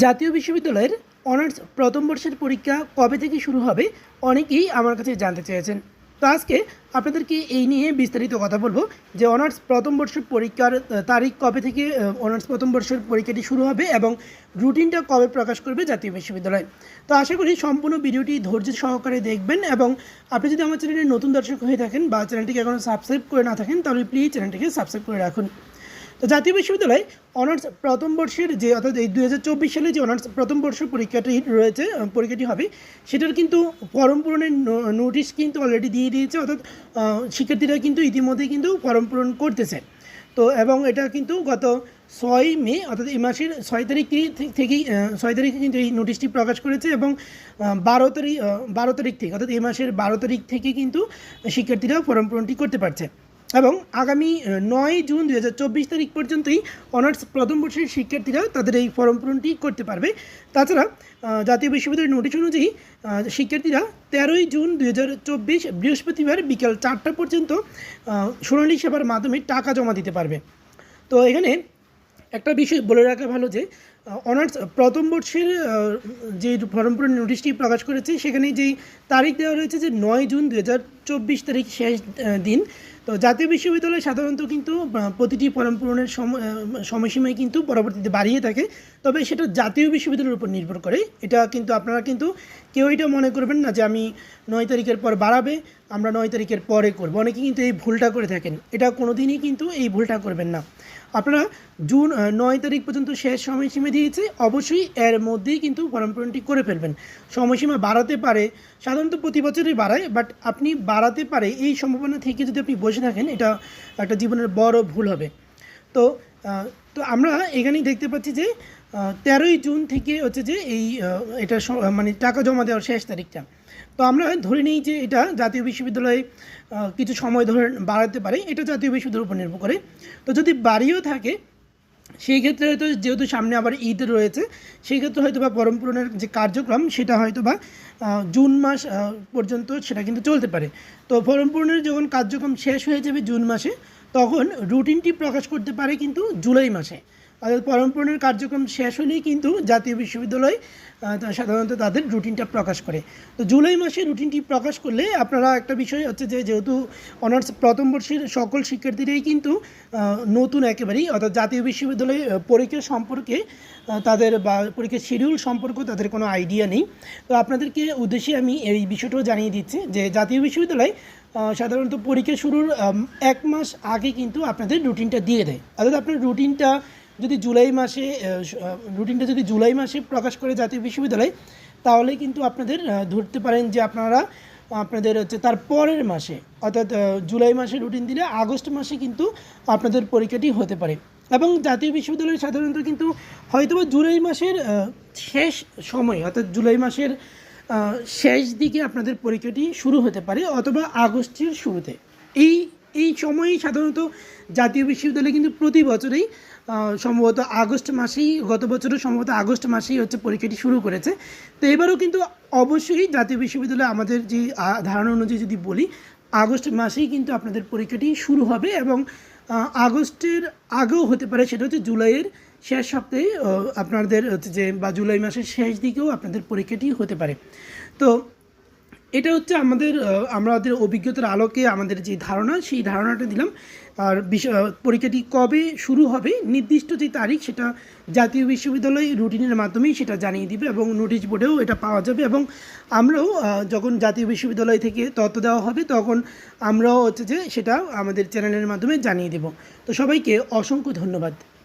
জাতীয় বিশ্ববিদ্যালয়ের অনার্স প্রথম বর্ষের পরীক্ষা কবে থেকে শুরু হবে অনেকেই আমার কাছে জানতে চেয়েছেন। তো আজকে আপনাদেরকে এই নিয়ে বিস্তারিত কথা বলবো যে অনার্স প্রথম বর্ষের পরীক্ষার তারিখ কবে থেকে অনার্স প্রথম বর্ষের পরীক্ষাটি শুরু হবে এবং রুটিনটা কবে প্রকাশ করবে জাতীয় বিশ্ববিদ্যালয়। তো আশা করি সম্পূর্ণ ভিডিওটি ধৈর্য সহকারে দেখবেন এবং আপনি যদি আমার চ্যানেলের নতুন দর্শক হয়ে থাকেন বা চ্যানেলটিকে এখনও সাবস্ক্রাইব করে না থাকেন তাহলে প্লিজ চ্যানেলটিকে সাবস্ক্রাইব করে রাখুন। তো জাতীয় বিশ্ববিদ্যালয় অনার্স প্রথম বর্ষের যে অর্থাৎ এই 2024 সালে যে অনার্স প্রথম বর্ষ পরীক্ষাটি রয়েছে পরীক্ষাটি হবে সেটার কিন্তু ফর্ম পূরণের নোটিশ কিন্তু অলরেডি দিয়ে দিয়েছে, অর্থাৎ শিক্ষার্থীরা কিন্তু ইতিমধ্যেই কিন্তু ফর্ম পূরণ করতেছে। তো এবং এটা কিন্তু গত 6 মে অর্থাৎ এই মাসের 6 তারিখ থেকেই 6 তারিখে কিন্তু এই নোটিশটি প্রকাশ করেছে এবং 12 তারিখ থেকে অর্থাৎ এই মাসের 12 তারিখ থেকে কিন্তু শিক্ষার্থীরা ফর্ম পূরণটি করতে পারছে এবং আগামী 9 জুন 2024 তারিখ পর্যন্তই অনার্স প্রথম বর্ষের শিক্ষার্থীরা তাদের এই ফর্ম পূরণটি করতে পারবে। তাছাড়া জাতীয় বিশ্ববিদ্যালয়ের নোটিশ অনুযায়ী শিক্ষার্থীরা 13 জুন 2024 বৃহস্পতিবার বিকাল 4টা পর্যন্ত শুনানি সেবার মাধ্যমে টাকা জমা দিতে পারবে। তো এখানে একটা বিষয় বলে রাখা ভালো যে অনার্স প্রথম বর্ষের যে ফর্ম পূরণ নোটিশটি প্রকাশ করেছে সেখানে যেই তারিখ দেওয়া রয়েছে যে 9 জুন 2024 তারিখ শেষ দিন। তো জাতীয় বিশ্ববিদ্যালয় সাধারণত কিন্তু প্রতিটি ফর্ম পূরণের সময়সীমায় কিন্তু পরবর্তীতে বাড়িয়ে থাকে, তবে সেটা জাতীয় বিশ্ববিদ্যালয়ের উপর নির্ভর করে। এটা কিন্তু আপনারা কিন্তু কেউ এটা মনে করবেন না যে আমি 9 তারিখের পর বাড়াবে আমরা 9 তারিখের পরে করব, অনেকে কিন্তু এই ভুলটা করে থাকেন। এটা কোনো দিনই কিন্তু এই ভুলটা করবেন না। আপনারা জুন 9 তারিখ পর্যন্ত শেষ সময়সীমা দিয়েছে, অবশ্যই এর মধ্যেই কিন্তু ফর্ম পূরণটি করে ফেলবেন। সময়সীমা বাড়াতে পারে, সাধারণত প্রতি বছরই বাড়ায়, বাট আপনি বাড়াতে পারে এই সম্ভাবনা থেকে যদি আপনি বসে থাকেন এটা একটা জীবনের বড় ভুল হবে। তো তো আমরা এখানেই দেখতে পাচ্ছি যে 13 জুন থেকে হচ্ছে যে এই এটা মানে টাকা জমা দেওয়ার শেষ তারিখটা। তো আমরা ধরে নিই যে এটা জাতীয় বিশ্ববিদ্যালয়ে কিছু সময় ধরে বাড়াতে পারে, এটা জাতীয় বিশ্ববিদ্যালয়ের উপর নির্ভর করে। তো যদি বাড়িয়েও থাকে সেই ক্ষেত্রে হয়তো যেহেতু সামনে আবার ঈদ রয়েছে সেই ক্ষেত্রে হয়তো বা ফর্ম পূরণের যে কার্যক্রম সেটা হয়তো বা জুন মাস পর্যন্ত সেটা কিন্তু চলতে পারে। তো ফর্ম পূরণের যখন কার্যক্রম শেষ হয়ে যাবে জুন মাসে তখন রুটিনটি প্রকাশ করতে পারে কিন্তু জুলাই মাসে। অর্থাৎ ফর্ম পূরণের কার্যক্রম শেষ হলেই কিন্তু জাতীয় বিশ্ববিদ্যালয় সাধারণত তাদের রুটিনটা প্রকাশ করে। তো জুলাই মাসে রুটিনটি প্রকাশ করলে আপনারা একটা বিষয় হচ্ছে যে যেহেতু অনার্স প্রথম বর্ষের সকল শিক্ষার্থীরাই কিন্তু নতুন একেবারেই, অর্থাৎ জাতীয় বিশ্ববিদ্যালয়ে পরীক্ষা সম্পর্কে তাদের বা পরীক্ষার শিডিউল সম্পর্কে তাদের কোনো আইডিয়া নেই। তো আপনাদেরকে উদ্দেশ্যে আমি এই বিষয়টাও জানিয়ে দিচ্ছি যে জাতীয় বিশ্ববিদ্যালয় সাধারণত পরীক্ষা শুরুর 1 মাস আগে কিন্তু আপনাদের রুটিনটা দিয়ে দেয়। অর্থাৎ আপনার রুটিনটা যদি জুলাই মাসে প্রকাশ করে জাতীয় বিশ্ববিদ্যালয় তাহলে কিন্তু আপনাদের ধরতে পারেন যে আপনাদের হচ্ছে তার পরের মাসে অর্থাৎ জুলাই মাসে রুটিন দিলে আগস্ট মাসে কিন্তু আপনাদের পরীক্ষাটি হতে পারে। এবং জাতীয় বিশ্ববিদ্যালয় সাধারণত কিন্তু হয়তোবা জুলাই মাসের শেষ সময় অর্থাৎ জুলাই মাসের শেষ দিকে আপনাদের পরীক্ষাটি শুরু হতে পারে অথবা আগস্টের শুরুতে। এই সময়ই সাধারণত জাতীয় বিশ্ববিদ্যালয় কিন্তু প্রতি বছরেই সম্ভবত আগস্ট মাসেই, গত বছরও সম্ভবত আগস্ট মাসেই হচ্ছে পরীক্ষাটি শুরু করেছে। তো এবারও কিন্তু অবশ্যই জাতীয় বিশ্ববিদ্যালয় আমাদের যে ধারণা অনুযায়ী যদি বলি আগস্ট মাসেই কিন্তু আপনাদের পরীক্ষাটি শুরু হবে এবং আগস্টের আগেও হতে পারে, সেটা হচ্ছে জুলাইয়ের শেষ সপ্তাহে আপনাদের হচ্ছে যে বা জুলাই মাসের শেষ দিকেও আপনাদের পরীক্ষাটি হতে পারে। তো এটা হচ্ছে আমাদের অভিজ্ঞতার আলোকে আমাদের যে ধারণা সেই ধারণাটা দিলাম। আর পরীক্ষাটি কবে শুরু হবে নির্দিষ্ট যে তারিখ সেটা জাতীয় বিশ্ববিদ্যালয় রুটিনের মাধ্যমেই সেটা জানিয়ে দিবে এবং নোটিশ বোর্ডেও এটা পাওয়া যাবে এবং আমরাও যখন জাতীয় বিশ্ববিদ্যালয় থেকে তথ্য দেওয়া হবে তখন আমরাও হচ্ছে যে সেটা আমাদের চ্যানেলের মাধ্যমে জানিয়ে দেব। তো সবাইকে অসংখ্য ধন্যবাদ।